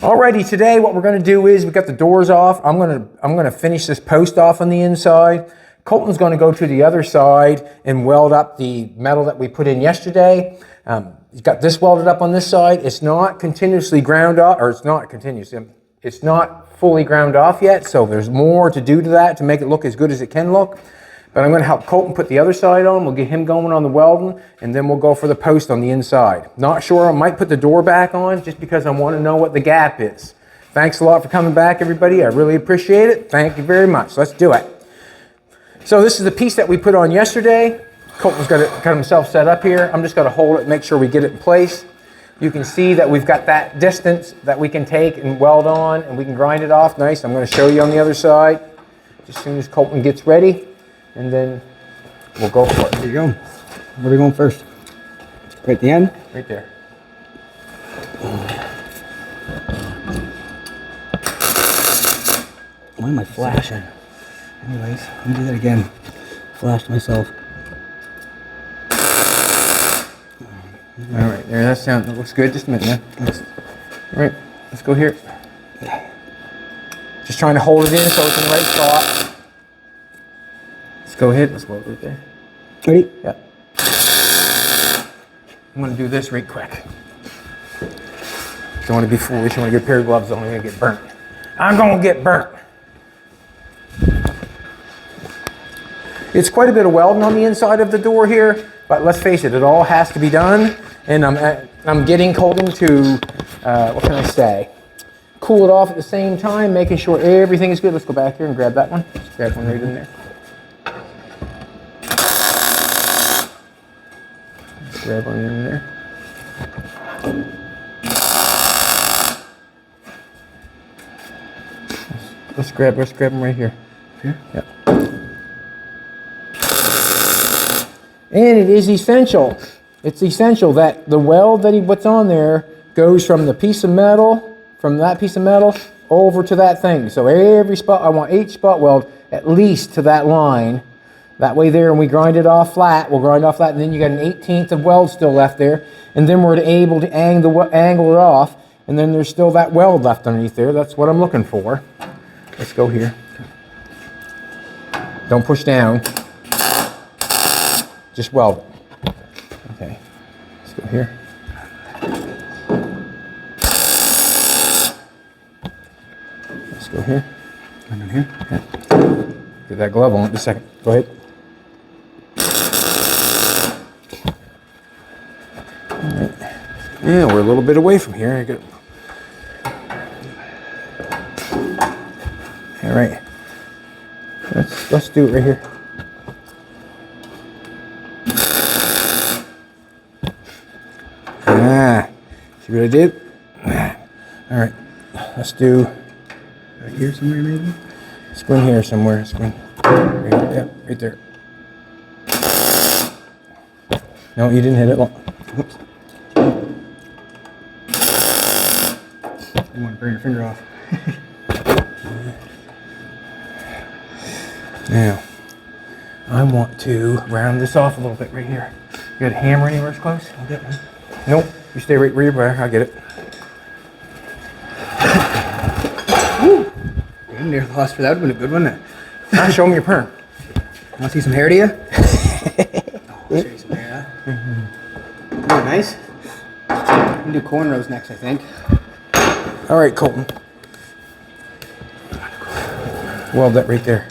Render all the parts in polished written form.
Alrighty, today what we're going to do is we got the doors off. I'm gonna finish this post off on the inside. Colton's going to go to the other side and weld up the metal that we put in yesterday. He's got this welded up on this side. It's not continuously ground off, or it's not continuous. It's not fully ground off yet, so there's more to do to that to make it look as good as it can look. But I'm going to help Colton put the other side on. We'll get him going on the welding, and then we'll go for the post on the inside. Not sure, I might put the door back on just because I want to know what the gap is. Thanks a lot for coming back, everybody. I really appreciate it. Thank you very much. Let's do it. So this is the piece that we put on yesterday. Colton's got himself set up here. I'm just going to hold it and make sure we get it in place. You can see that we've got that distance that we can take and weld on, and we can grind it off nice. I'm going to show you on the other side as soon as Colton gets ready. And then we'll go for it. There you go. Where are we going first? Right at the end? Right there. Why am I flashing? Anyways, let me do that again. Flashed myself. All right, there, that looks good. Just a minute, man. All right, let's go here. Just trying to hold it in so it's in the right spot. Go ahead, let's weld right there. Ready? Yeah. I'm gonna do this right quick. Don't want to be foolish, you want to get a pair of gloves on, I'm gonna get burnt. I'm gonna get burnt. It's quite a bit of welding on the inside of the door here, but let's face it, it all has to be done. And I'm getting Colton to, what can I say? Cool it off at the same time, making sure everything is good. Let's go back here and grab that one. Let's grab one right in there. Grab one in there. Let's grab them right here. Here? Yep. And it is essential. It's essential that the weld that he puts on there goes from the piece of metal, from that piece of metal, over to that thing. So every spot, I want each spot weld at least to that line. That way there, and we grind it off flat. We'll grind off flat, and then you got an 1/18 of weld still left there. And then we're able to angle it off, and then there's still that weld left underneath there. That's what I'm looking for. Let's go here. Don't push down. Just weld it. Okay. Let's go here. Let's go here. Come in here. Yeah. Get that glove on in a second. Go ahead. Alright. Yeah, we're a little bit away from here. Alright. Let's do it right here. See what I did? Alright. Let's do Right here somewhere maybe? let's go in here somewhere. Let's go in. Right here. Yeah, right there. No, you didn't hit it. Whoops. You want to burn your finger off. Now, I want to round this off a little bit right here. You got a hammer anywhere close? I'll get one. Nope. You stay right where you are. I'll get it. Woo! Damn near lost for that. Would have been a good one. Now show me your perm. Want to see some hair, do you? I'll show you some hair, huh? Mm-hmm. Nice. We can do cornrows next, I think. All right, Colton. Weld that right there.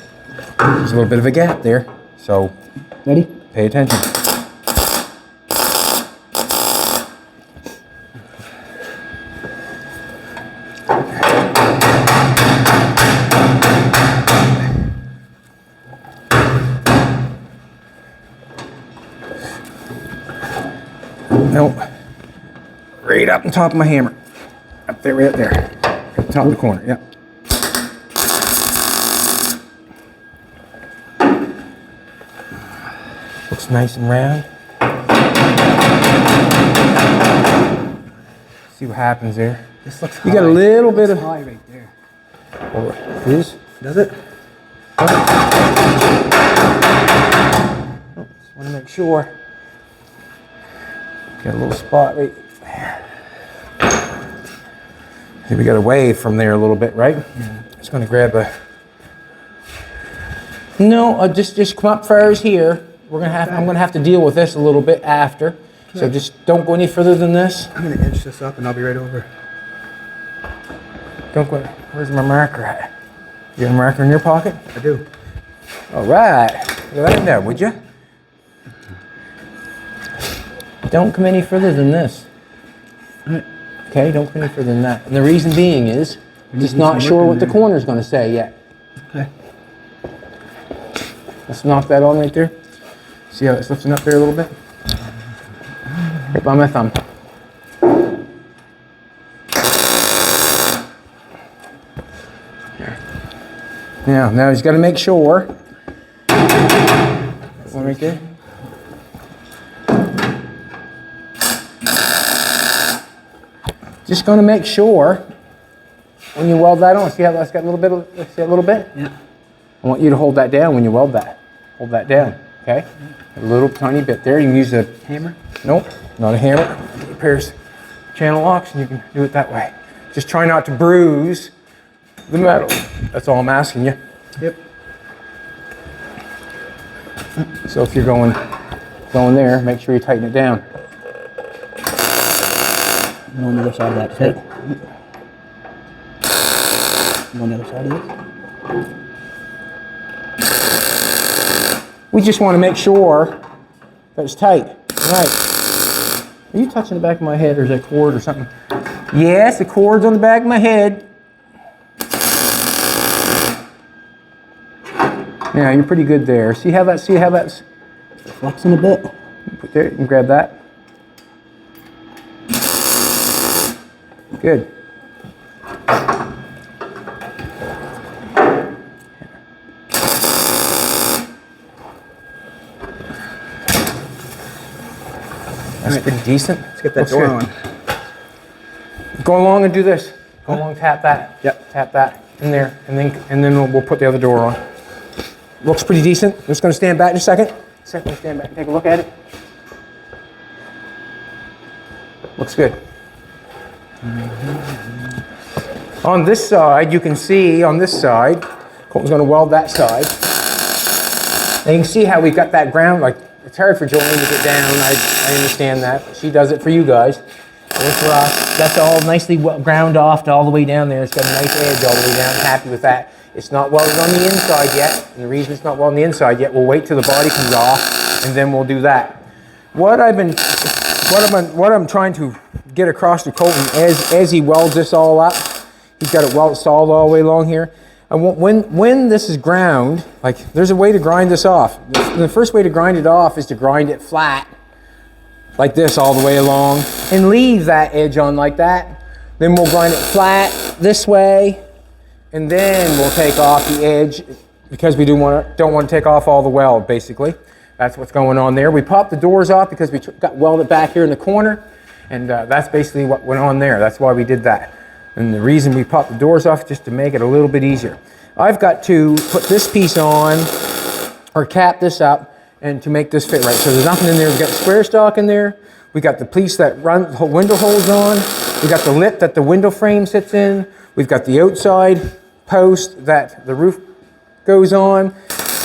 There's a little bit of a gap there, so Ready? pay attention. Nope. Right up on top of my hammer. Up there, right there. At the top of the corner, yep. Looks nice and round. See what happens there. This looks You got a little bit of high right there. Oh, it is? Does it? Oh, just want to make sure. Got a little spot right there. We got away from there a little bit, right? Yeah. Just going to grab a. No, just come up far as here. We're gonna have. I'm gonna have to deal with this a little bit after. So just don't go any further than this. I'm gonna inch this up and I'll be right over. Don't go. Where's my marker at? You got a marker in your pocket? I do. All right. Go that in there, would you? Don't come any further than this. Okay, don't come any further than that. And the reason being is, just not sure what the corner's gonna say yet. Okay. Let's knock that on right there. See how it's lifting up there a little bit? Right by my thumb. Now he's got to make sure. One right there. Just going to make sure when you weld that on. See how that's got a little bit of, see a little bit? Yeah. I want you to hold that down when you weld that. Hold that down, okay? A little tiny bit there. You can use a Hammer? Nope, not a hammer. It repairs channel locks and you can do it that way. Just try not to bruise the metal. That's all I'm asking you. Yep. So if you're going there, make sure you tighten it down. And on the other side of that too. And on the other side of this. We just want to make sure that it's tight. Right. Are you touching the back of my head or is that cord or something? Yes, the cord's on the back of my head. Yeah, you're pretty good there. See how that's Flexing a bit. put there, you can grab that. Good. That's pretty decent. Let's get that Looks door good. on. Go along and do this. Go along, tap that. Yep. Tap that in there, and then we'll put the other door on. Looks pretty decent. I'm just going to stand back in a second. Stand back and take a look at it. Looks good. On this side, you can see on this side, Colton's going to weld that side. And you can see how we've got that ground, like it's hard for Jolene to get down. I understand that. She does it for you guys. And for us, that's all nicely ground off to all the way down there. It's got a nice edge all the way down. Happy with that. It's not welded on the inside yet. And the reason it's not welded on the inside yet, we'll wait till the body comes off and then we'll do that. What I'm trying to get across to Colton as he welds this all up, he's got it welded solid all the way along here. I want, when this is ground, like there's a way to grind this off. The first way to grind it off is to grind it flat, like this all the way along, and leave that edge on like that. Then we'll grind it flat this way, and then we'll take off the edge because we don't want to take off all the weld, basically. That's what's going on there. We popped the doors off because we got welded back here in the corner, and that's basically what went on there. That's why we did that. And the reason we popped the doors off just to make it a little bit easier. I've got to put this piece on, or cap this up, and to make this fit right. So there's nothing in there. We've got the square stock in there. We got the piece that run the window holes on. We got the lip that the window frame sits in. We've got the outside post that the roof goes on.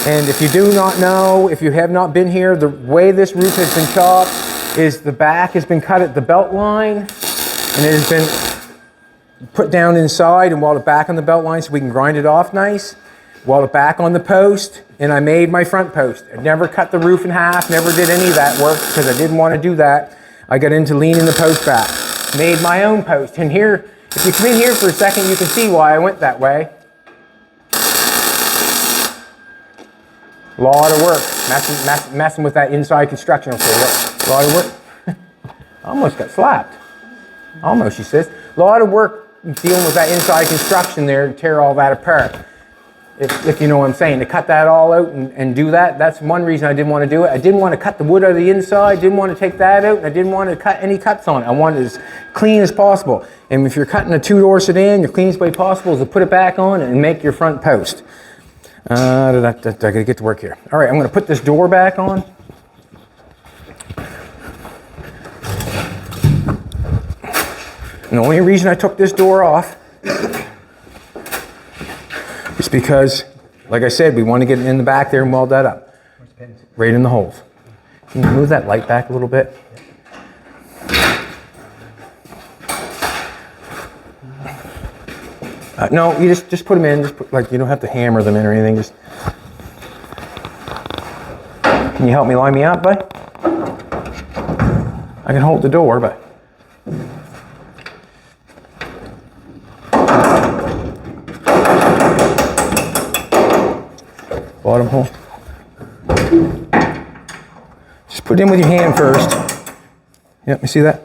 And if you do not know, if you have not been here, the way this roof has been chopped is the back has been cut at the belt line, and it has been put down inside and welded back on the belt line so we can grind it off nice. Weld it back on the post, and I made my front post. I never cut the roof in half, never did any of that work because I didn't want to do that. I got into leaning the post back. Made my own post. And here, if you come in here for a second, you can see why I went that way. A lot of work, messing with that inside construction. Okay, look, a lot of work. Almost got slapped. Almost, she says. A lot of work dealing with that inside construction there to tear all that apart. If you know what I'm saying, to cut that all out and do that, that's one reason I didn't want to do it. I didn't want to cut the wood out of the inside, didn't want to take that out, and I didn't want to cut any cuts on it. I wanted it as clean as possible. And if you're cutting a two-door sedan, your cleanest way possible is to put it back on and make your front post. I gotta get to work here. All right, I'm gonna put this door back on. And the only reason I took this door off is because, like I said, we want to get it in the back there and weld that up. Right in the holes. Can you move that light back a little bit? No, you just put them in. Just put, like, you don't have to hammer them in or anything. Just. Can you help me line me up, bud? I can hold the door, but. Bottom hole. Just put it in with your hand first. Yep, you see that?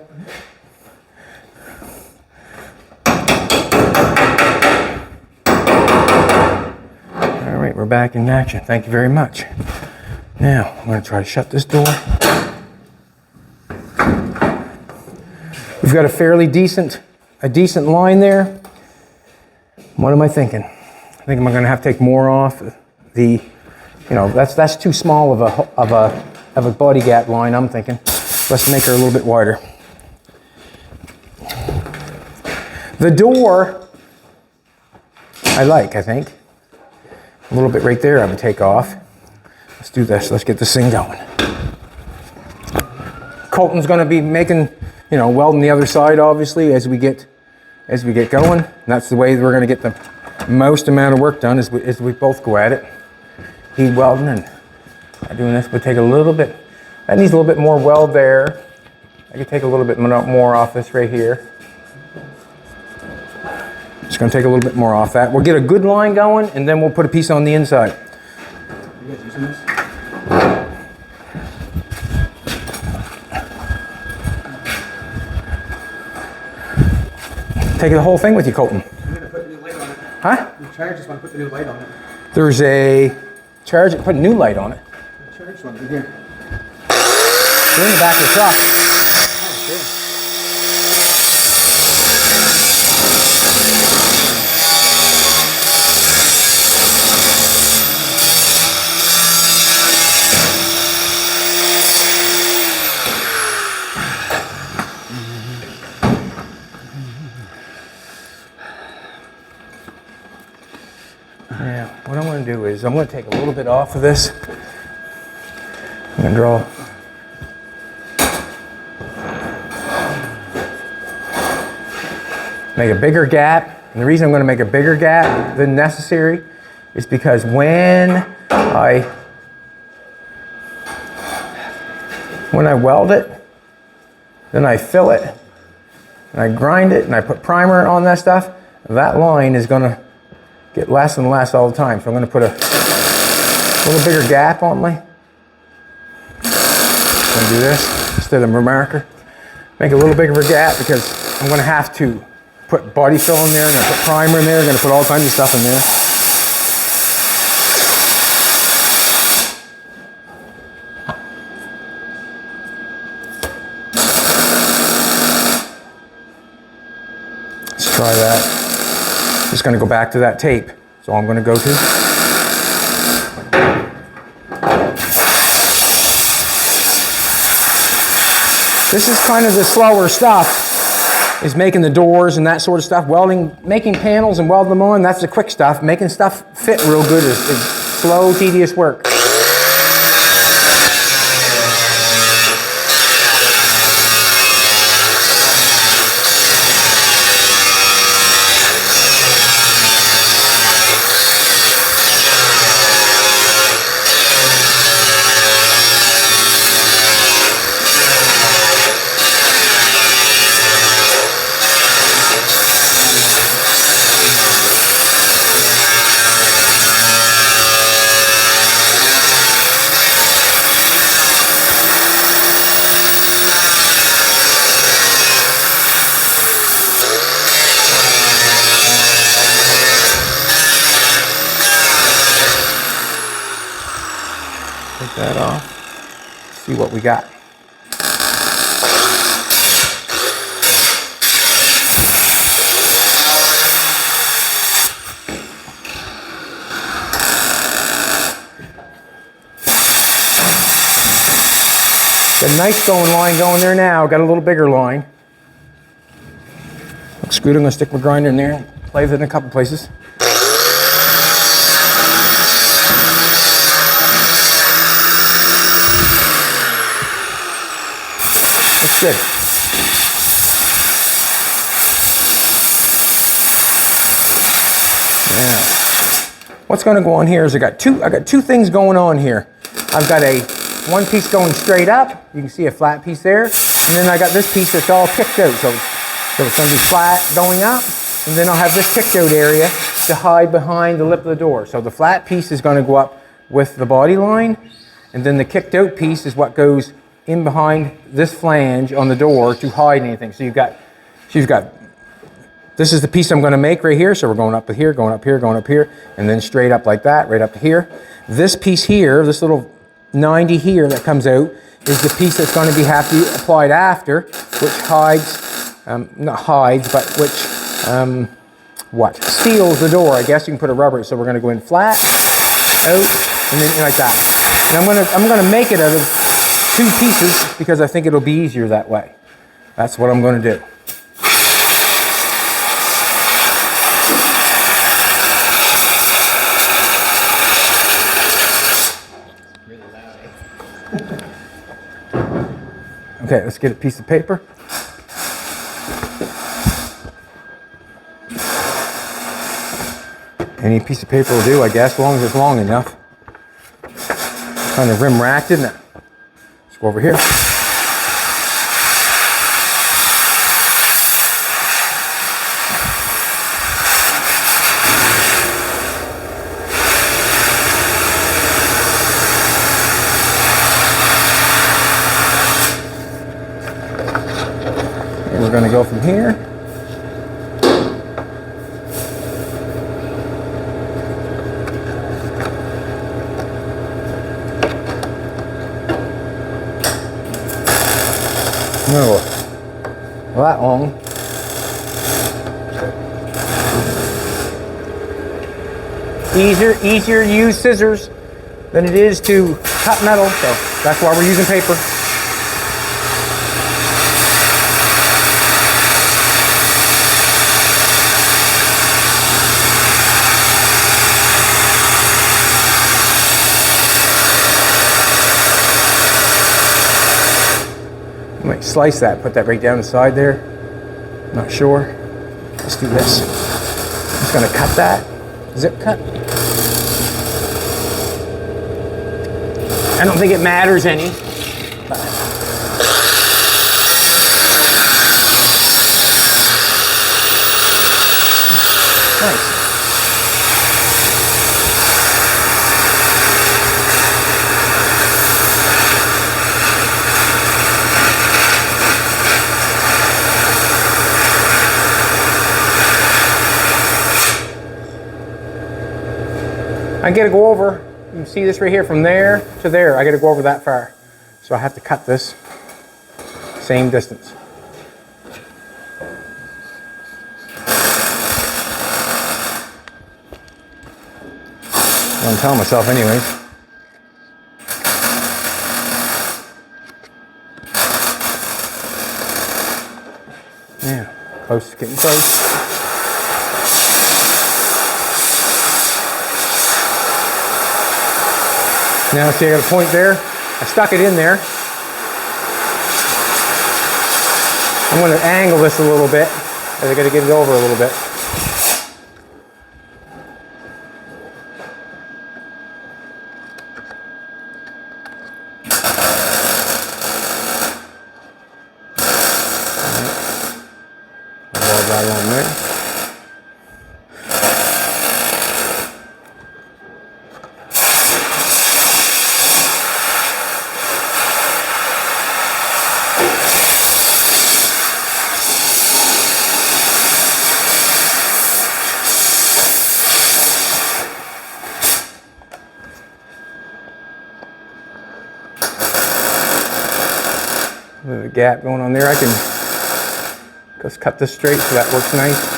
All right, we're back in action. Thank you very much. Now, I'm going to try to shut this door. We've got a fairly decent line there. What am I thinking? I think I'm going to have to take more off. That's too small of a body gap line, I'm thinking. Let's make her a little bit wider. The door, I think. A little bit right there I would take off. Let's do this, let's get this thing going. Colton's gonna be making, welding the other side, obviously, as we get going. And that's the way we're gonna get the most amount of work done as we both go at it. He welding and I doing this, but take a little bit, that needs a little bit more weld there. I could take a little bit more off this right here. Just gonna take a little bit more off that. We'll get a good line going and then we'll put a piece on the inside. You guys using this? Take the whole thing with you, Colton. I'm gonna put a new light on it. Huh? The charge just want to put the new light on it. There's a charge, put a new light on it. The charge one, right here. They're in the back of the truck. Oh, okay. Yeah, what I'm going to do is I'm going to take a little bit off of this. I'm going to draw. Make a bigger gap. And the reason I'm going to make a bigger gap than necessary is because when I weld it, then I fill it, and I grind it, and I put primer on that stuff, that line is going to get less and less all the time. So I'm going to put a little bigger gap on my. I'm going to do this instead of a marker. Make a little bigger of a gap because I'm going to have to put body fill in there, and I put primer in there, I'm going to put all kinds of stuff in there. Let's try that. Just going to go back to that tape. So I'm going to go to. This is kind of the slower stuff, is making the doors and that sort of stuff. Welding, making panels and welding them on, that's the quick stuff. Making stuff fit real good is slow, tedious work. Take that off, see what we got. Got a nice line going there now, got a little bigger line. screwed. I'm gonna stick my grinder in there, play with it in a couple places. That's good. Now, what's gonna go on here is I got two things going on here. I've got one piece going straight up. You can see a flat piece there. And then I got this piece that's all kicked out. So it's gonna be flat going up. And then I'll have this kicked out area to hide behind the lip of the door. So the flat piece is gonna go up with the body line. And then the kicked out piece is what goes in behind this flange on the door to hide anything. So you've got, this is the piece I'm gonna make right here. So we're going up here, going up here, going up here, and then straight up like that, right up to here. This piece here, this little 90 here that comes out, is the piece that's gonna have to be applied after, which hides, not hides, but which, seals the door. I guess you can put a rubber. So we're gonna go in flat, out, and then like that. And I'm gonna make it out of 2 pieces because I think it'll be easier that way. That's what I'm gonna do. Okay, let's get a piece of paper. Any piece of paper will do, I guess, as long as it's long enough. Kind of rim racked, isn't it? Let's go over here. And we're going to go from here. No, well, that long. Easier to use scissors than it is to cut metal, so that's why we're using paper. I might slice that, put that right down the side there. Not sure. Let's do this. I'm just gonna cut that. Zip cut. I don't think it matters any. But nice. I gotta go over, you can see this right here, from there to there, I gotta go over that far. So I have to cut this same distance. I'm telling myself anyways. Yeah, close, getting close. Now see, I got a point there. I stuck it in there. I'm going to angle this a little bit, as I got to get it over a little bit. I'll weld that on there. There's a gap going on there. I can just cut this straight so that works nice.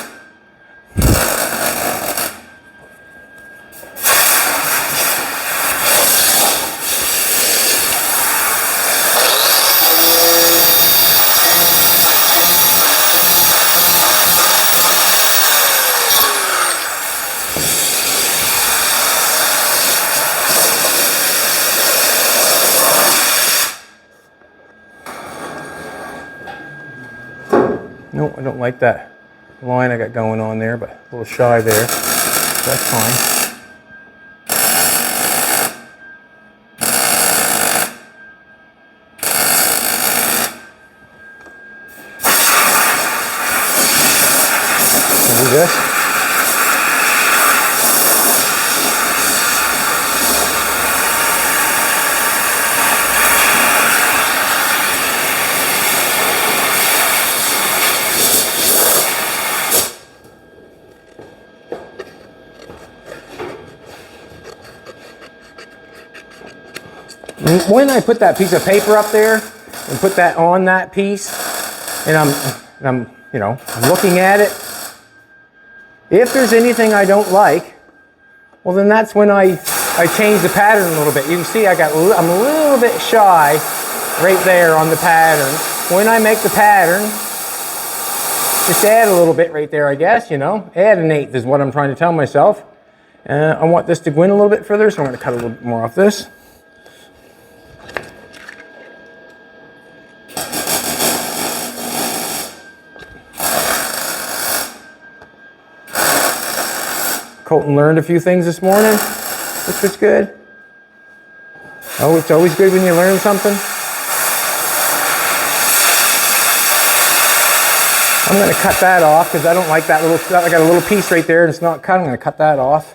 No, I don't like that line I got going on there, but a little shy there. That's fine. I'll do this. When I put that piece of paper up there and put that on that piece, and I'm you know, I'm looking at it, if there's anything I don't like, well then that's when I change the pattern a little bit. You can see I'm a little bit shy right there on the pattern. When I make the pattern, just add a little bit right there, I guess, you know. Add 1/8 is what I'm trying to tell myself. I want this to go in a little bit further, so I'm going to cut a little bit more off this. Colton learned a few things this morning, which was good. Oh, it's always good when you learn something. I'm going to cut that off because I don't like that little stuff. I got a little piece right there and it's not cut. I'm going to cut that off.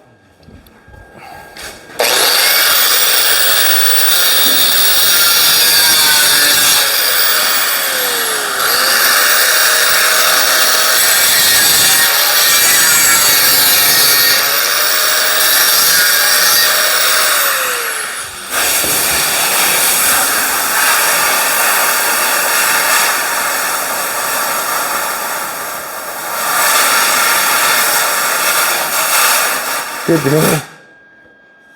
Good to me.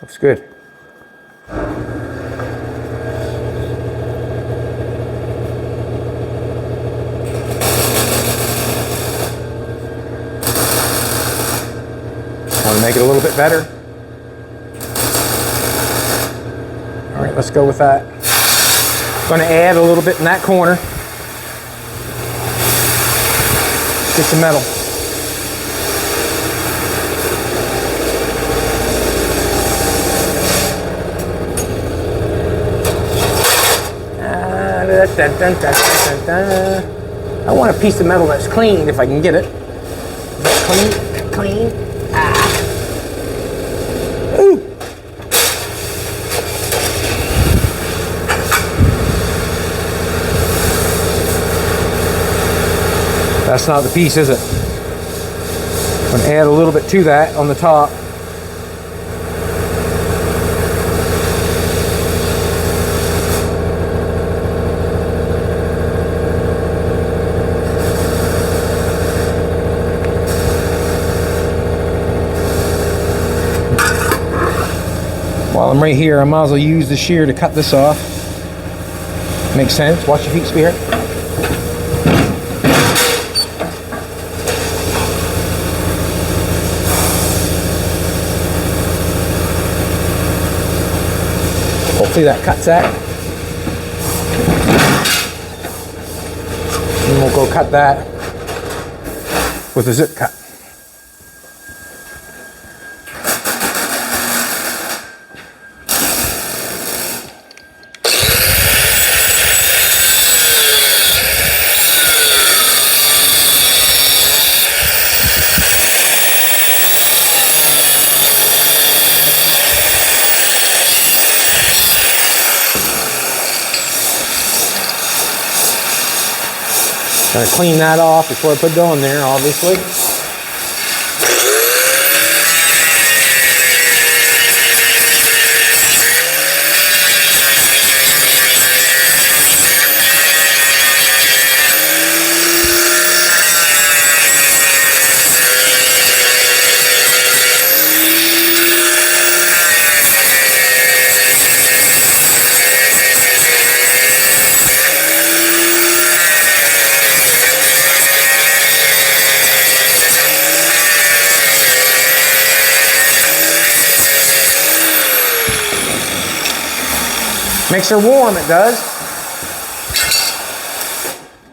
Looks good. Want to make it a little bit better? All right, let's go with that. I'm going to add a little bit in that corner. Get some metal. I want a piece of metal that's clean if I can get it. Clean. Ooh. That's not the piece, is it? I'm going to add a little bit to that on the top. While I'm right here, I might as well use the shear to cut this off. Makes sense. Watch your feet, Spirit. Hopefully that cuts that. And we'll go cut that with a zip cut. Gotta clean that off before I put it on there, obviously. Makes her warm, it does.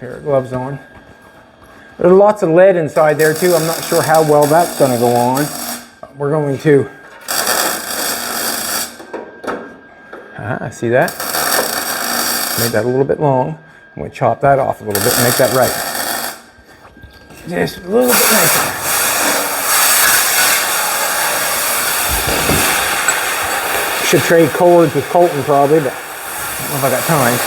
Pair of gloves on. There's lots of lead inside there too. I'm not sure how well that's going to go on. We're going to, see that? Made that a little bit long. I'm going to chop that off a little bit and make that right. Just a little bit nicer. Should trade cords with Colton probably, but I don't know if I got time.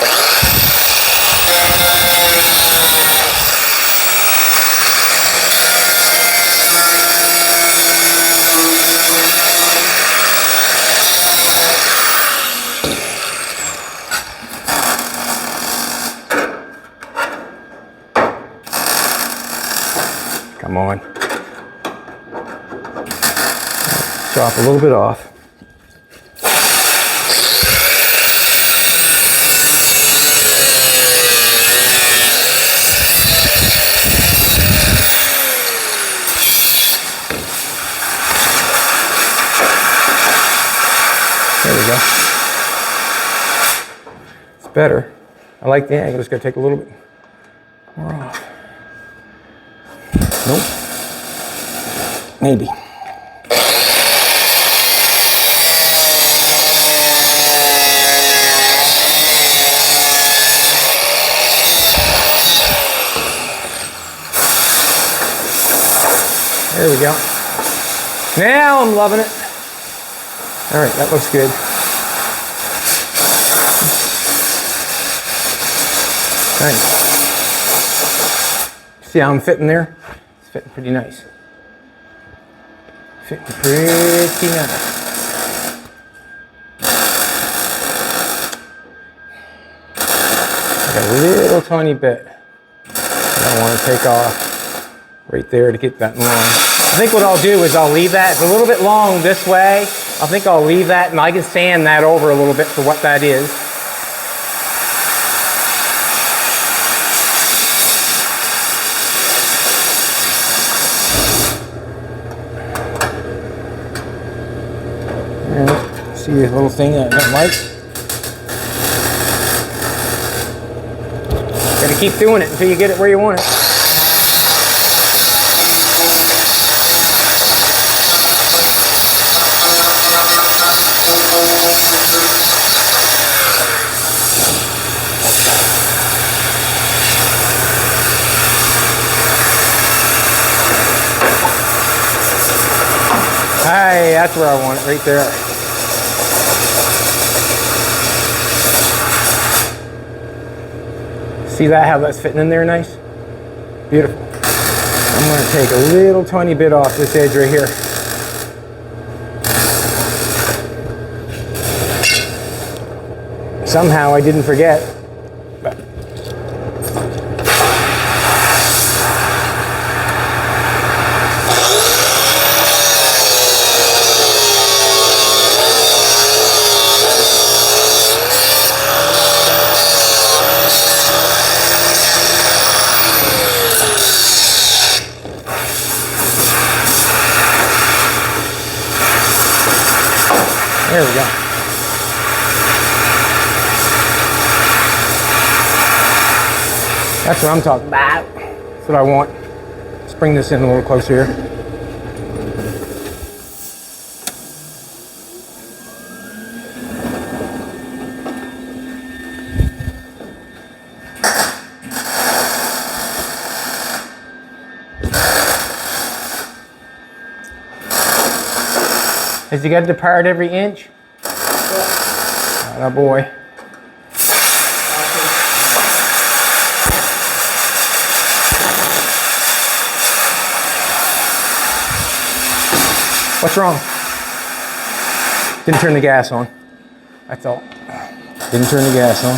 Come on. Chop a little bit off. There we go. It's better. I like the angle. Just gotta take a little bit more off. Nope. Maybe. There we go. Now I'm loving it. All right, that looks good. Nice. See how I'm fitting there? It's fitting pretty nice. Fitting pretty nice. Got a little tiny bit that I want to take off right there to get that in line. I think what I'll do is I'll leave that. It's a little bit long this way. I think I'll leave that and I can sand that over a little bit for what that is. And see this little thing that I don't like. Gotta keep doing it until you get it where you want it. Hey, that's where I want it, right there. See that, how that's fitting in there nice? Beautiful. I'm going to take a little tiny bit off this edge right here. Somehow I didn't forget. But there we go. That's what I'm talking about. That's what I want. Let's bring this in a little closer here. Has you got to part every inch? Oh boy. What's wrong? Didn't turn the gas on. That's all. Didn't turn the gas on.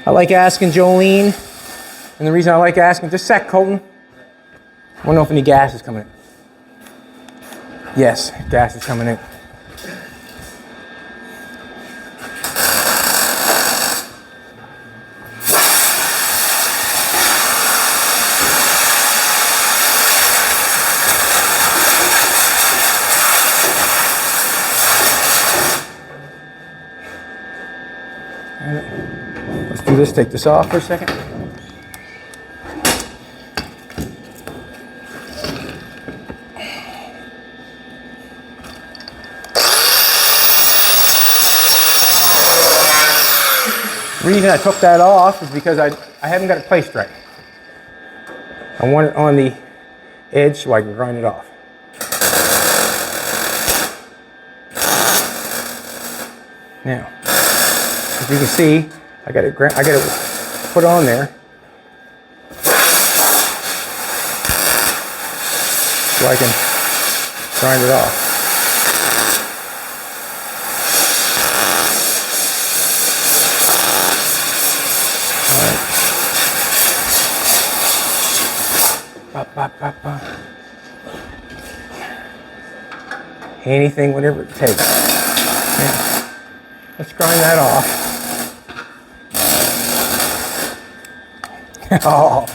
I like asking Jolene, and the reason I like asking, just a sec, Colton. I want to know if any gas is coming in. Yes, gas is coming in. Let's do this, take this off for a second. The reason I took that off is because I haven't got it placed right. I want it on the edge so I can grind it off. Now, as you can see, I got it put on there so I can grind it off. Anything, whatever it takes. Now, let's grind that off. Oh.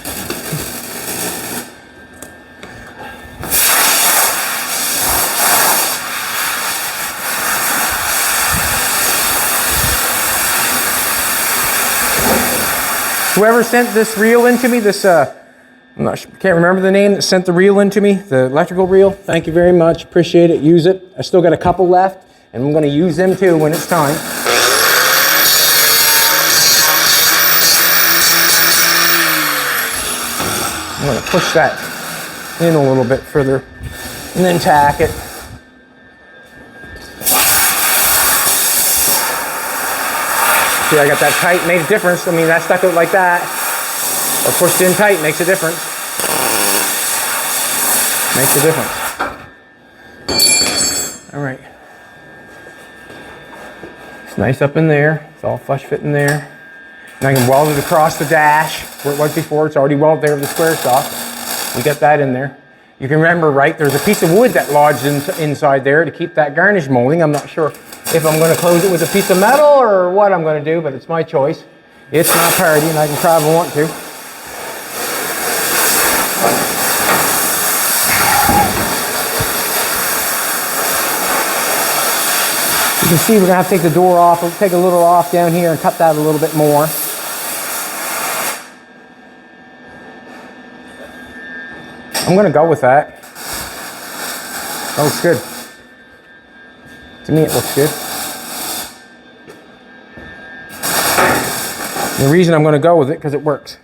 Whoever sent this reel into me, I'm not sure, can't remember the name that sent the reel into me, the electrical reel. Thank you very much, appreciate it, use it. I still got a couple left, and I'm gonna use them too when it's time. I'm gonna push that in a little bit further, and then tack it. See, I got that tight, made a difference. I mean, that stuck out like that. Or pushed in tight makes a difference. Makes a difference. All right. It's nice up in there. It's all flush fit in there. And I can weld it across the dash where it was before. It's already welded there with the square stock. We got that in there. You can remember, right, there's a piece of wood that lodged inside there to keep that garnish molding. I'm not sure if I'm going to close it with a piece of metal or what I'm going to do, but it's my choice. It's my party and I can try if I want to. You can see we're going to have to take the door off. We'll take a little off down here and cut that a little bit more. I'm going to go with that. That looks good. To me it looks good. And the reason I'm going to go with it because it works.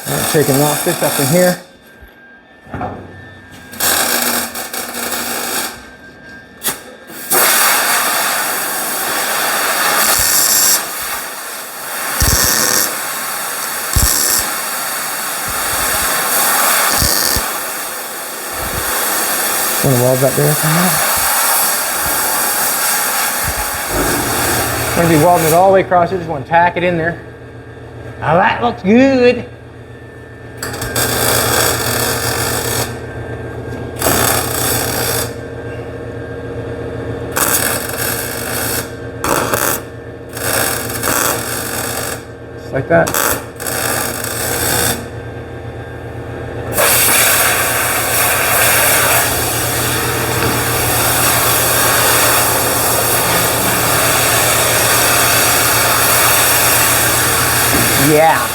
I'm taking off this up in here. Want to weld that there for now. I'm going to be welding it all the way across here. Just want to tack it in there. Now that looks good. Just like that. Yeah.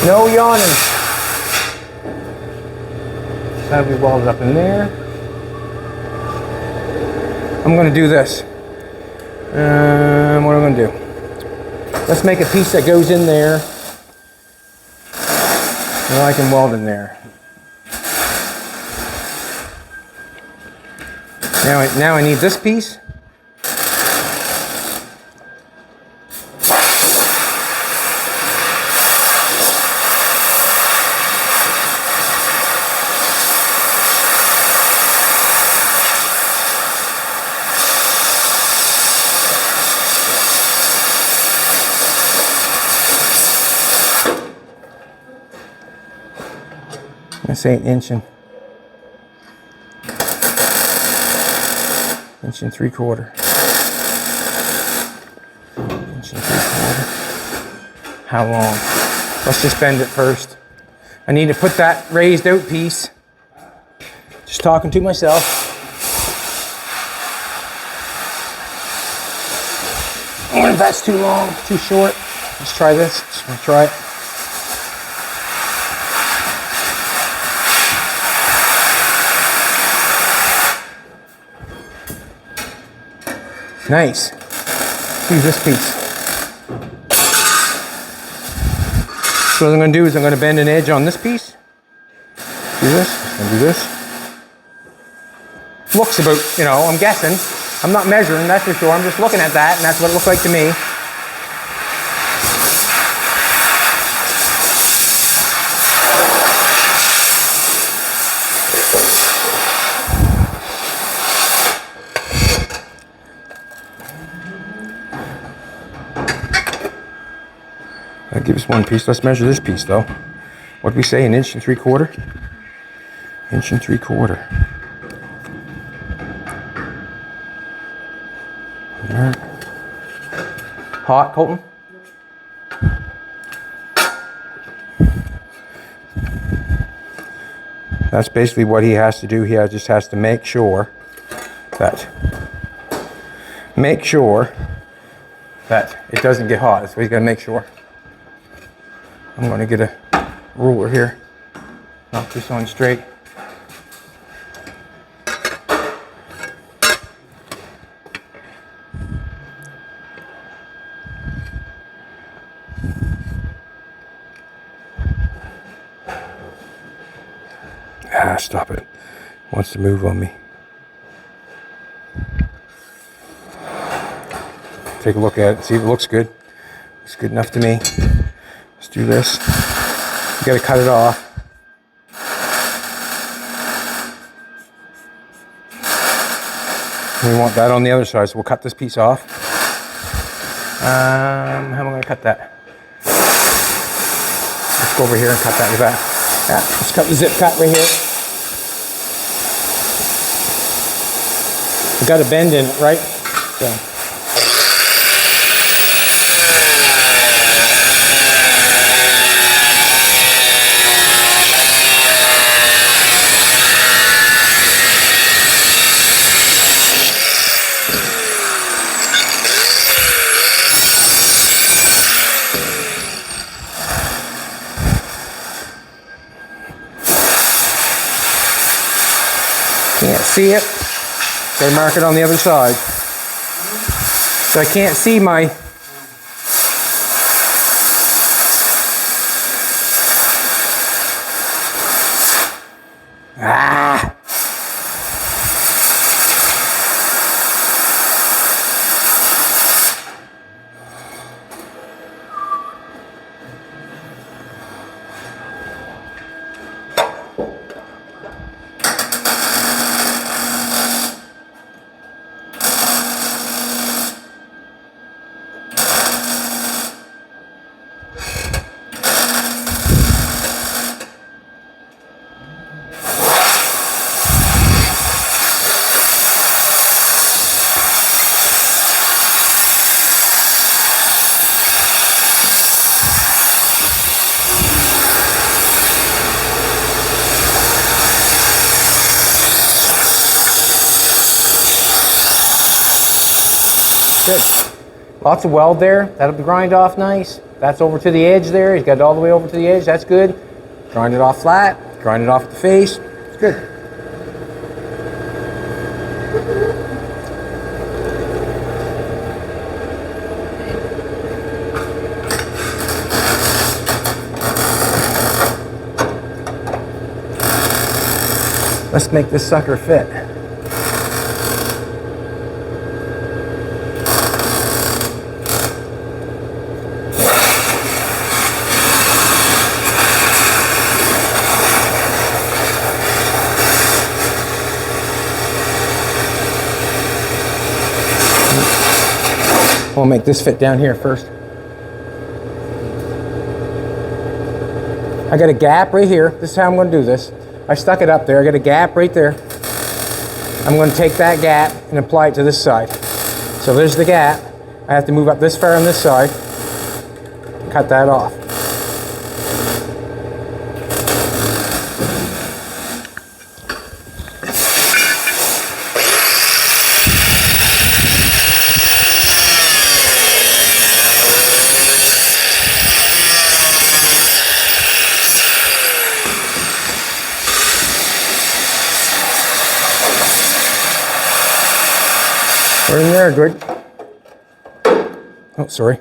No yawning. That'll be welded up in there. I'm going to do this. What am I going to do? Let's make a piece that goes in there. And I can weld in there. Now I need this piece. This ain't inching. Inch and 3/4. Inch and 3/4. How long? Let's just bend it first. I need to put that raised out piece. Just talking to myself. I wonder if that's too long, too short. Let's try this. Just gonna try it. Nice. Use this piece. So what I'm going to do is I'm going to bend an edge on this piece. Do this. I'm going to do this. Looks about, you know, I'm guessing. I'm not measuring, that's for sure. I'm just looking at that, and that's what it looks like to me. That gives one piece. Let's measure this piece though. What did we say, 1 inch and 3/4? 1 inch and 3/4. Alright. Hot, Colton? That's basically what he has to do. He just has to make sure that it doesn't get hot. That's what he's got to make sure. I'm going to get a ruler here, knock this on straight. Ah, stop it. Wants to move on me. Take a look at it, see if it looks good. It's good enough to me. Let's do this. You gotta cut it off. We want that on the other side, so we'll cut this piece off. How am I gonna cut that? Let's go over here and cut that with that. Yeah, let's cut the zip cut right here. We got a bend in it, right? So. Can't see it. Gotta mark it on the other side. So I can't see my... Ah! Good. Lots of weld there. That'll grind off nice. That's over to the edge there. He's got it all the way over to the edge. That's good. Grind it off flat. Grind it off at the face. It's good. Let's make this sucker fit. We'll make this fit down here first. I got a gap right here. This is how I'm going to do this. I stuck it up there. I got a gap right there. I'm going to take that gap and apply it to this side. So there's the gap. I have to move up this far on this side, cut that off. Right in there, good. Oh, sorry.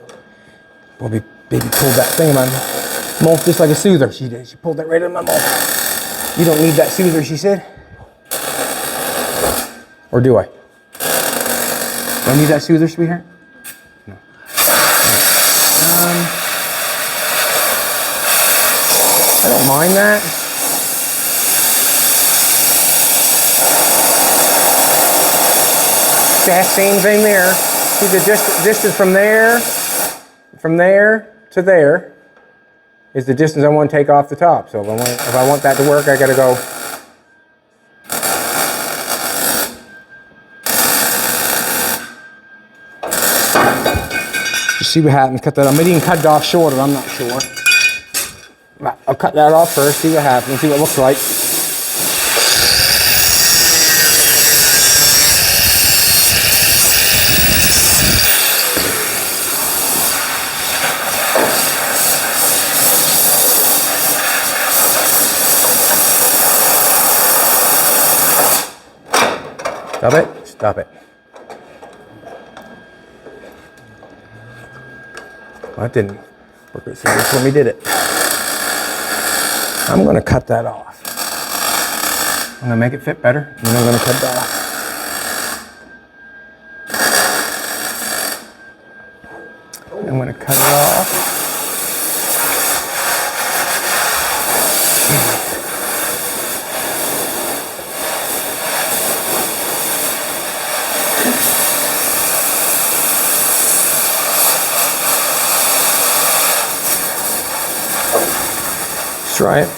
Baby pulled that thing in my mouth just like a soother. She did. She pulled that right in my mouth. You don't need that soother, she said. Or do I? Do I need that soother, sweetheart? No. I don't mind that. That same thing there. See the distance from there to there is the distance I want to take off the top. So if I want that to work, I got to go. Just see what happens. Cut that off. Maybe you can cut it off shorter. I'm not sure. I'll cut that off first. See what happens. See what it looks like. Stop it. Stop it. Well, that didn't work as soon as when we did it. I'm going to cut that off. I'm going to make it fit better, and then I'm going to cut that off. I'm going to cut it off. Let's try it.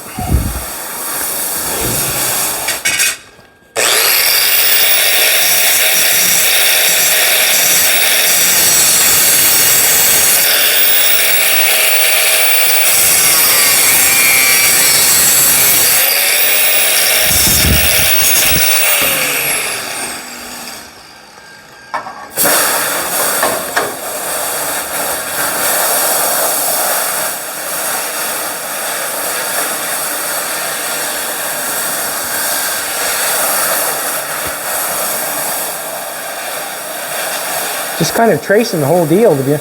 Just kind of tracing the whole deal, to be,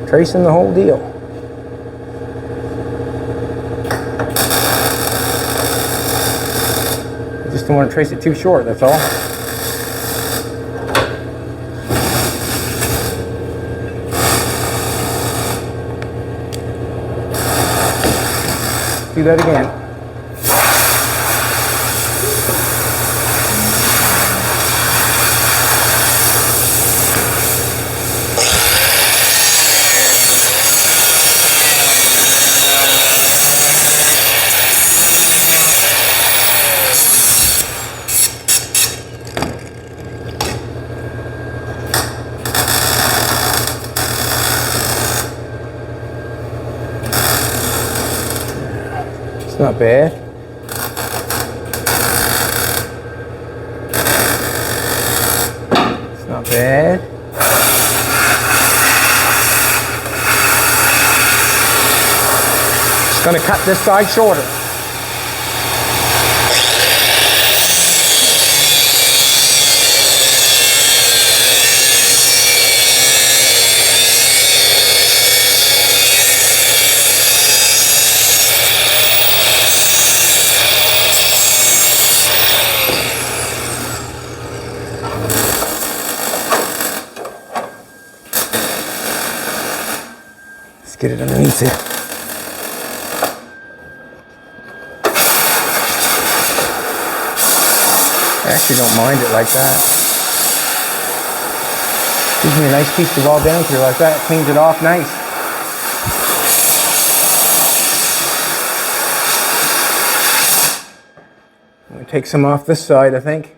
tracing the whole deal. I just don't want to trace it too short, that's all. Do that again. It's not bad. It's not bad. Just going to cut this side shorter. Get it underneath here. I actually don't mind it like that. Gives me a nice piece to weld down through like that. Cleans it off nice. I'm going to take some off this side, I think.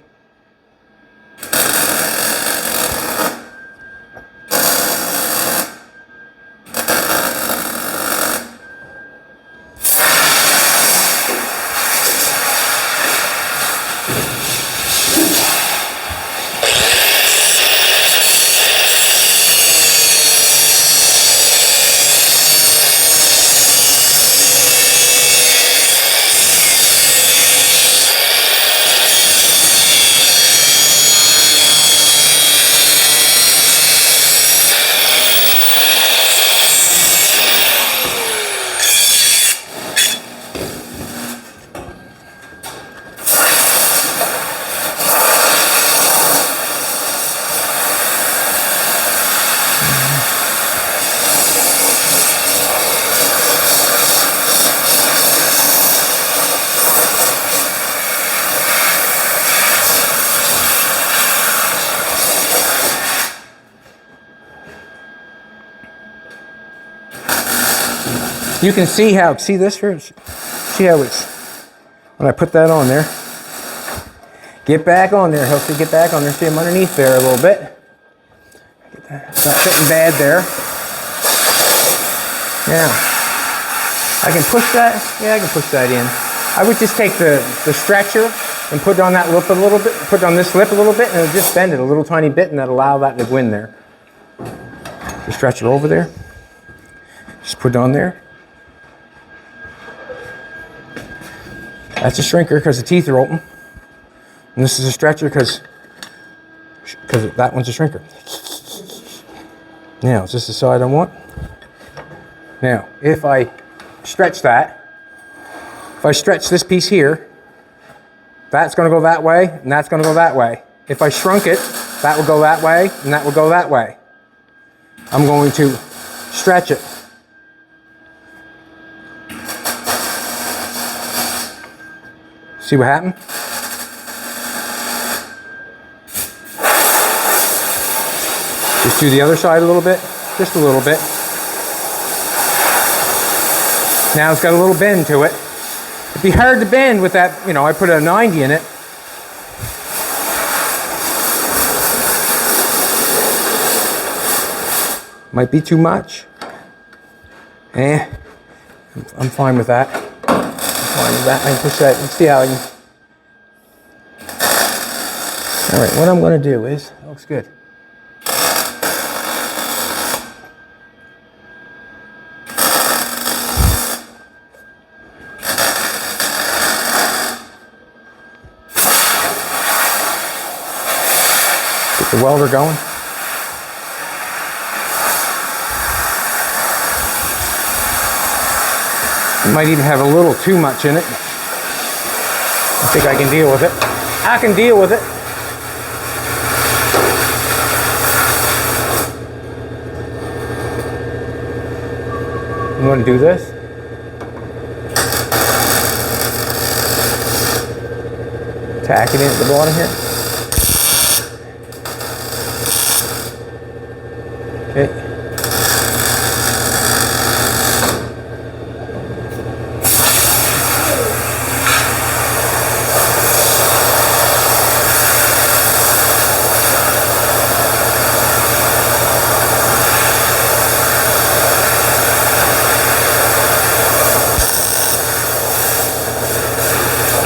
You can see how, see this here? See how it's, when I put that on there. Get back on there, Hiltz, get back on there. See, I'm underneath there a little bit. Get that, it's not fitting bad there. Now, I can push that, yeah, I can push that in. I would just take the stretcher and put it on that lip a little bit, put it on this lip a little bit, and it'll just bend it a little tiny bit, and that'll allow that to go in there. The stretcher over there, just put it on there. That's a shrinker because the teeth are open. And this is a stretcher because that one's a shrinker. Now, is this the side I want? Now, if I stretch that, if I stretch this piece here, that's going to go that way, and that's going to go that way. If I shrunk it, that will go that way, and that will go that way. I'm going to stretch it. See what happened? Just do the other side a little bit, just a little bit. Now it's got a little bend to it. It'd be hard to bend with that, you know, I put a 90 in it. Might be too much. I'm fine with that. I can push that and see how I can. All right, what I'm going to do is, that looks good. Get the welder going. It might even have a little too much in it. I think I can deal with it. I can deal with it. I'm going to do this. Tack it in at the bottom here. Okay.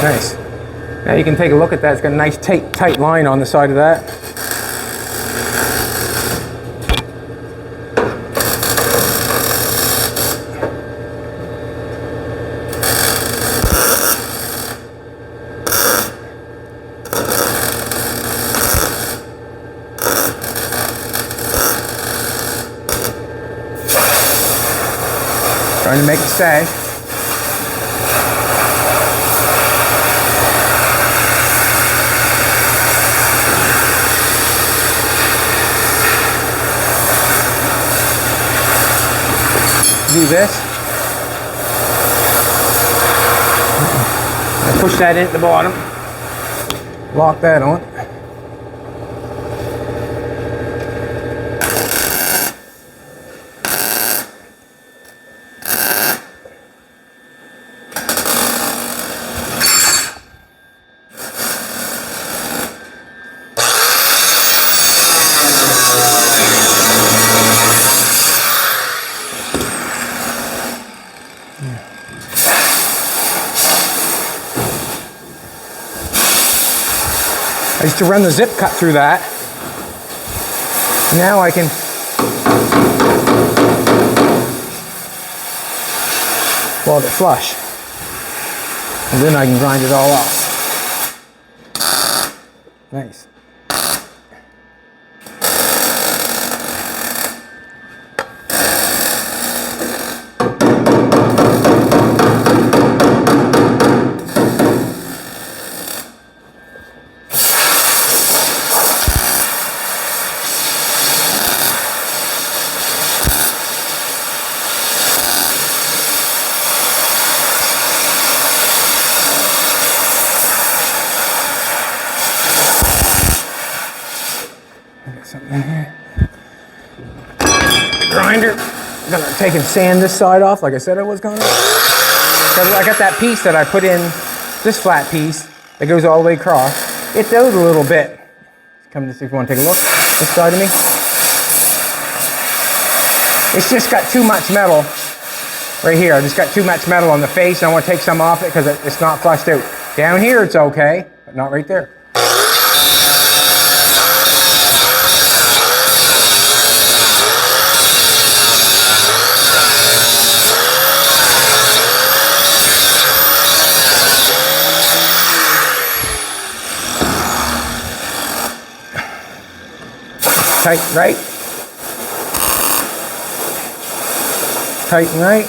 Nice. Now you can take a look at that. It's got a nice tight line on the side of that. Trying to make it stay. Do this. I push that in at the bottom. Lock that on. I used to run the zip cut through that. Now I can weld it flush. And then I can grind it all off. Nice. Something in here. Grinder. I'm gonna take and sand this side off like I said I was gonna. Because I got that piece that I put in, this flat piece that goes all the way across. It's owed a little bit. Come this if you want to take a look. This side of me. It's just got too much metal right here. I just got too much metal on the face and I want to take some off it because it's not flushed out. Down here it's okay, but not right there. Tight right. Tight and right.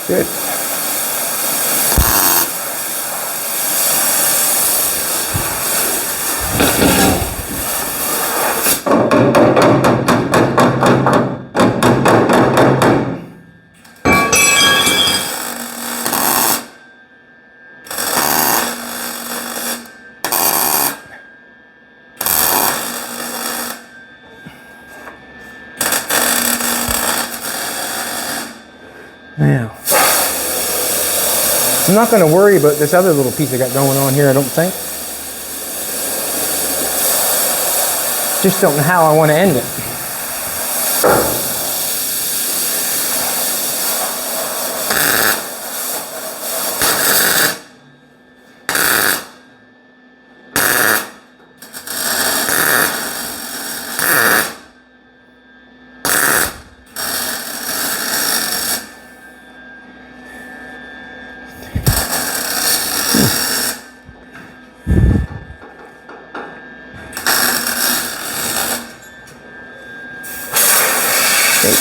Good. Now, I'm not going to worry about this other little piece I got going on here, I don't think. Just don't know how I want to end it.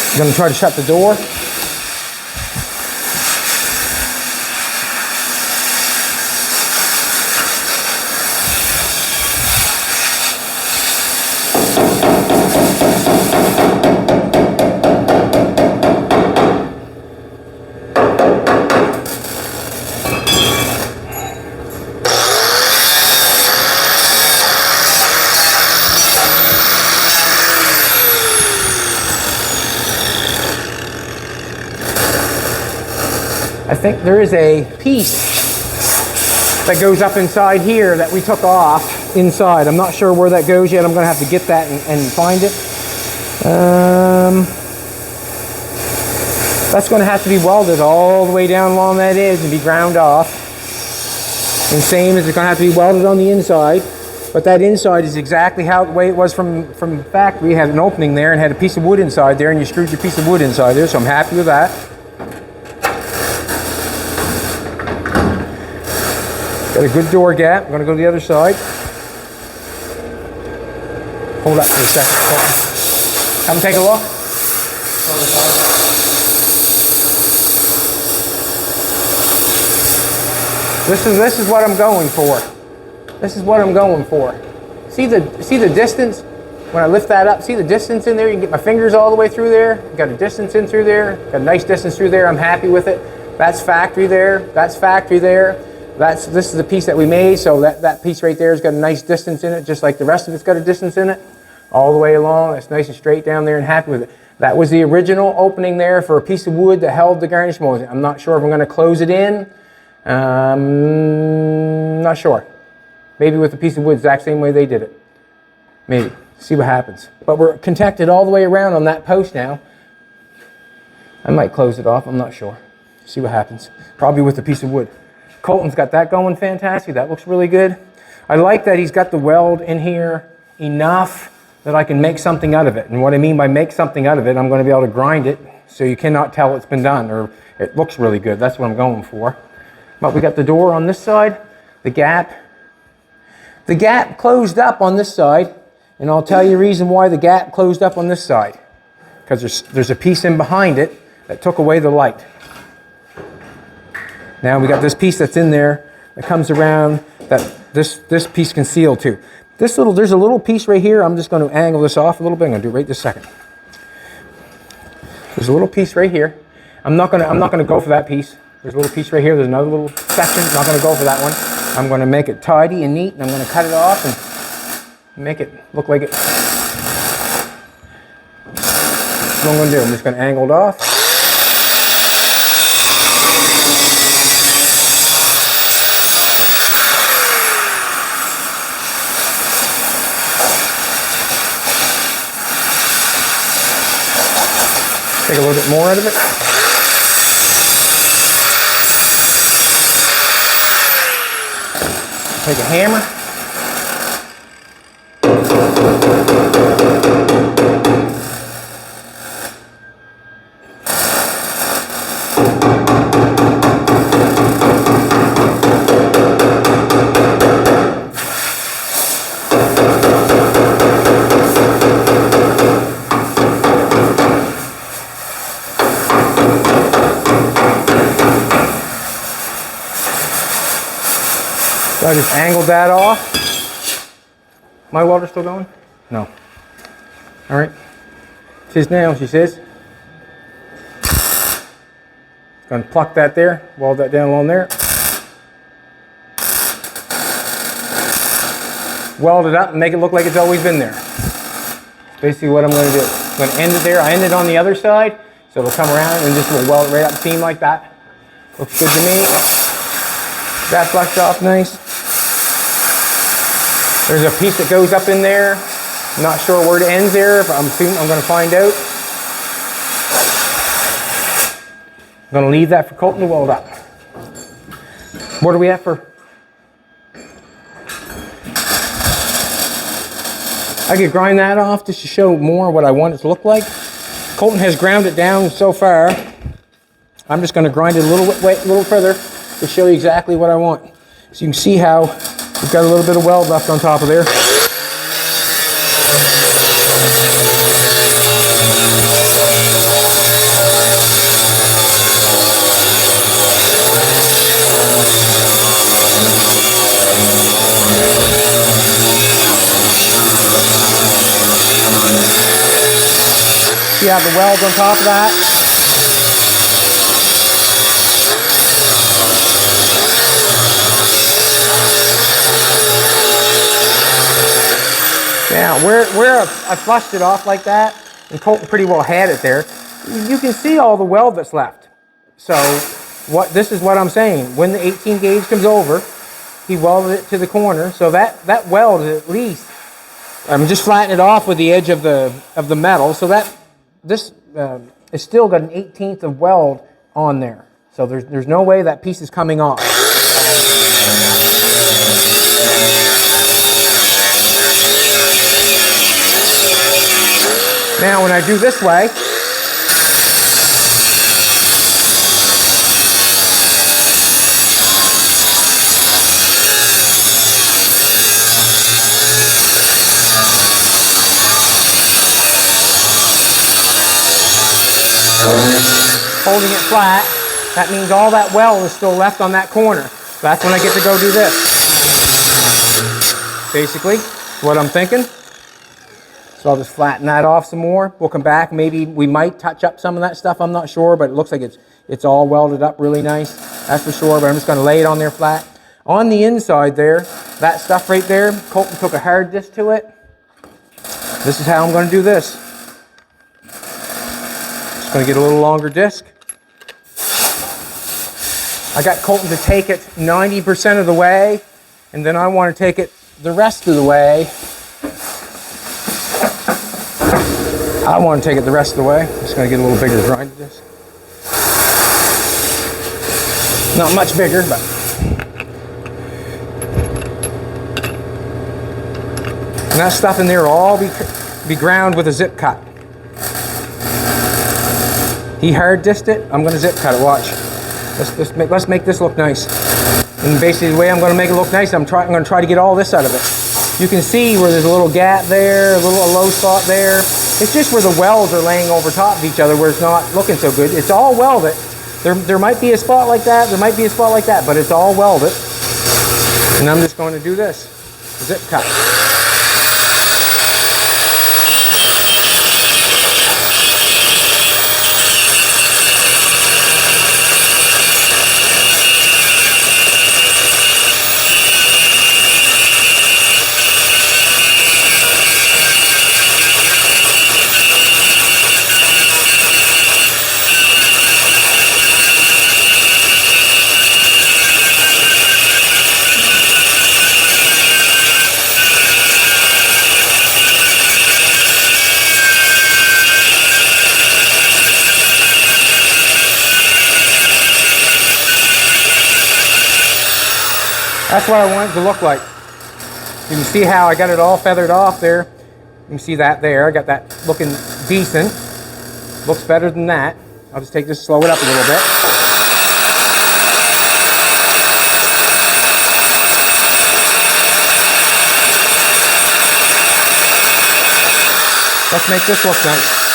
I'm going to try to shut the door. I think there is a piece that goes up inside here that we took off inside. I'm not sure where that goes yet. I'm going to have to get that and find it. That's going to have to be welded all the way down along that edge and be ground off. And same as it's going to have to be welded on the inside. But that inside is exactly how the way it was from factory. You had an opening there and had a piece of wood inside there, and you screwed your piece of wood inside there, so I'm happy with that. Got a good door gap. I'm going to go to the other side. Hold up for a second. Come take a look. This is what I'm going for. This is what I'm going for. See the distance? When I lift that up, see the distance in there? You can get my fingers all the way through there. Got a distance in through there. Got a nice distance through there. I'm happy with it. That's factory there. That's factory there. This is the piece that we made, so that piece right there has got a nice distance in it, just like the rest of it's got a distance in it. All the way along, it's nice and straight down there and happy with it. That was the original opening there for a piece of wood that held the garnish molding. I'm not sure if I'm going to close it in. Not sure. Maybe with a piece of wood, exact same way they did it. Maybe. See what happens. But we're contacted all the way around on that post now. I might close it off, I'm not sure. See what happens. Probably with a piece of wood. Colton's got that going fantastic. That looks really good. I like that he's got the weld in here enough that I can make something out of it. And what I mean by make something out of it, I'm going to be able to grind it so you cannot tell it's been done, or it looks really good. That's what I'm going for. But we got the door on this side, the gap. The gap closed up on this side, and I'll tell you the reason why the gap closed up on this side. Because there's a piece in behind it that took away the light. Now we got this piece that's in there that comes around that this piece can seal too. There's a little piece right here. I'm just going to angle this off a little bit. I'm going to do it right this second. There's a little piece right here. I'm not going to go for that piece. There's a little piece right here. There's another little section. I'm not going to go for that one. I'm going to make it tidy and neat, and I'm going to cut it off and make it look like it. That's what I'm going to do. I'm just going to angle it off. Take a little bit more out of it. Take a hammer. So I just angled that off. My welder still going? No. All right. It's his now, she says. Gonna pluck that there, weld that down along there. Weld it up and make it look like it's always been there. That's basically what I'm gonna do. I'm gonna end it there. I end it on the other side, so it'll come around and just will weld it right up the seam like that. Looks good to me. That flushed off nice. There's a piece that goes up in there. I'm not sure where it ends there, but I'm going to find out. I'm going to leave that for Colton to weld up. What are we at for? I could grind that off just to show more what I want it to look like. Colton has ground it down so far. I'm just going to grind it a little further to show you exactly what I want. So you can see how we've got a little bit of weld left on top of there. See how the weld's on top of that? Now, where I flushed it off like that, and Colton pretty well had it there, you can see all the weld that's left. So, this is what I'm saying. When the 18 gauge comes over, he welded it to the corner, so that weld is at least, I'm just flattening it off with the edge of the metal, so this is still got an 1/18 of weld on there. So there's no way that piece is coming off. Now when I do this way, holding it flat, that means all that weld is still left on that corner. That's when I get to go do this. Basically, what I'm thinking. So I'll just flatten that off some more. We'll come back. Maybe we might touch up some of that stuff. I'm not sure, but it looks like it's all welded up really nice. That's for sure, but I'm just going to lay it on there flat. On the inside there, that stuff right there, Colton took a hard disc to it. This is how I'm going to do this. Just going to get a little longer disc. I got Colton to take it 90% of the way, and then I want to take it the rest of the way. I want to take it the rest of the way. I'm just going to get a little bigger grind disc. Not much bigger, but And that stuff in there will all be ground with a zip cut. He hard disced it, I'm gonna zip cut it, watch. Let's make this look nice. And basically the way I'm gonna make it look nice, I'm gonna try to get all this out of it. You can see where there's a little gap there, a low spot there. It's just where the welds are laying over top of each other where it's not looking so good. It's all welded. There might be a spot like that, there might be a spot like that, but it's all welded. And I'm just going to do this, zip cut. That's what I want it to look like. You can see how I got it all feathered off there. You can see that there. I got that looking decent. Looks better than that. I'll just take this, slow it up a little bit. Let's make this look nice.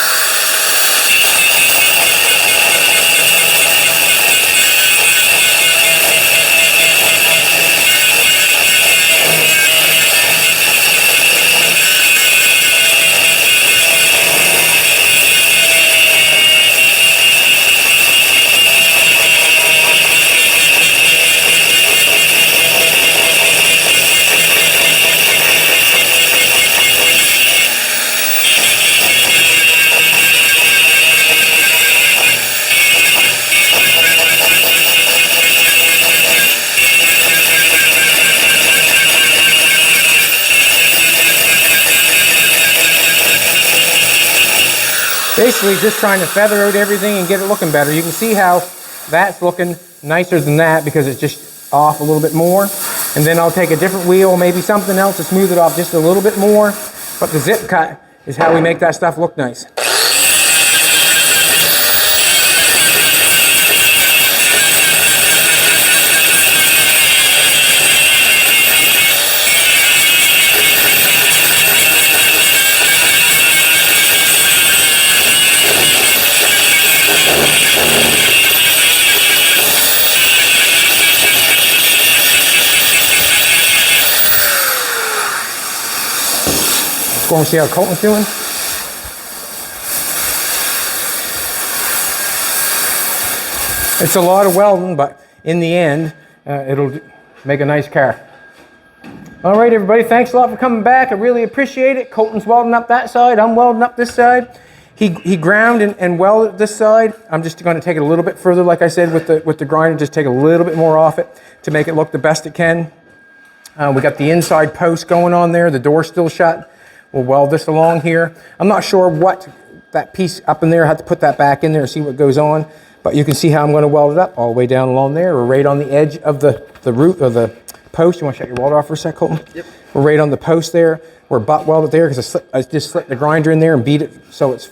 Basically just trying to feather out everything and get it looking better. You can see how that's looking nicer than that because it's just off a little bit more. And then I'll take a different wheel, maybe something else to smooth it off just a little bit more. But the zip cut is how we make that stuff look nice. Go and see how Colton's doing. It's a lot of welding, but in the end, it'll make a nice car. All right, everybody, thanks a lot for coming back. I really appreciate it. Colton's welding up that side. I'm welding up this side. He ground and welded this side. I'm just going to take it a little bit further, like I said, with the grinder, just take a little bit more off it to make it look the best it can. We got the inside post going on there. The door's still shut. We'll weld this along here. I'm not sure what that piece up in there, I have to put that back in there and see what goes on. But you can see how I'm going to weld it up all the way down along there. We're right on the edge of the root of the post. You want to shut your welder off for a sec, Colton? Yep. We're right on the post there. We're butt welded there because I just slipped the grinder in there and beat it so it's,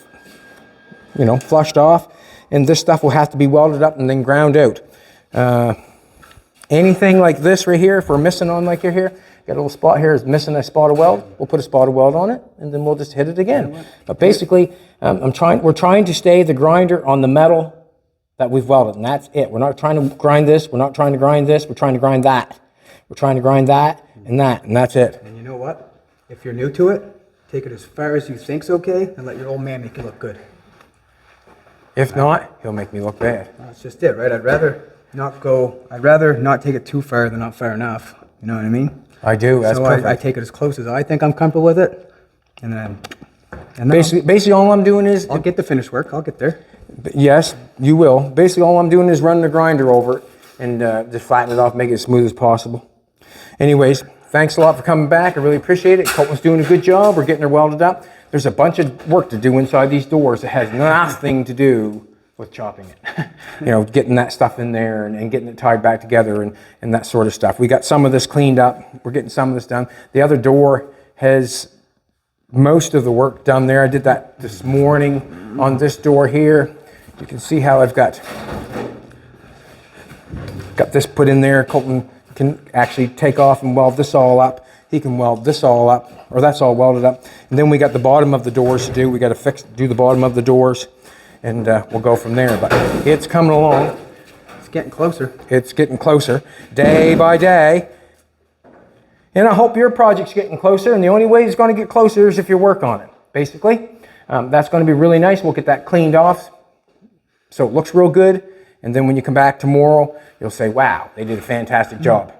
you know, flushed off. And this stuff will have to be welded up and then ground out. Anything like this right here, if we're missing on like you're here, got a little spot here is missing a spot of weld, we'll put a spot of weld on it and then we'll just hit it again. But basically, we're trying to stay the grinder on the metal that we've welded, and that's it. We're not trying to grind this, we're not trying to grind this, we're trying to grind that. We're trying to grind that, and that's it. And you know what? If you're new to it, take it as far as you think's okay and let your old man make you look good. If not, he'll make me look bad. That's just it, right? I'd rather not take it too far than not far enough. You know what I mean? I do, that's perfect. I take it as close as I think I'm comfortable with it. And then basically all I'm doing is... I'll get the finished work, I'll get there. Yes, you will. Basically all I'm doing is running the grinder over it and just flatten it off, make it as smooth as possible. Anyways, thanks a lot for coming back. I really appreciate it. Colton's doing a good job. We're getting her welded up. There's a bunch of work to do inside these doors that has nothing to do with chopping it. You know, getting that stuff in there and getting it tied back together and that sort of stuff. We got some of this cleaned up. We're getting some of this done. The other door has most of the work done there. I did that this morning on this door here. You can see how I've got this put in there. Colton can actually take off and weld this all up. He can weld this all up, or that's all welded up. And then we got the bottom of the doors to do. We got to do the bottom of the doors, and we'll go from there. But it's coming along. It's getting closer. It's getting closer day by day. And I hope your project's getting closer, and the only way it's going to get closer is if you work on it, basically. That's going to be really nice. We'll get that cleaned off so it looks real good. And then when you come back tomorrow, you'll say, wow, they did a fantastic job.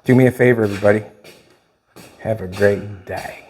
Do me a favor, everybody. Have a great day.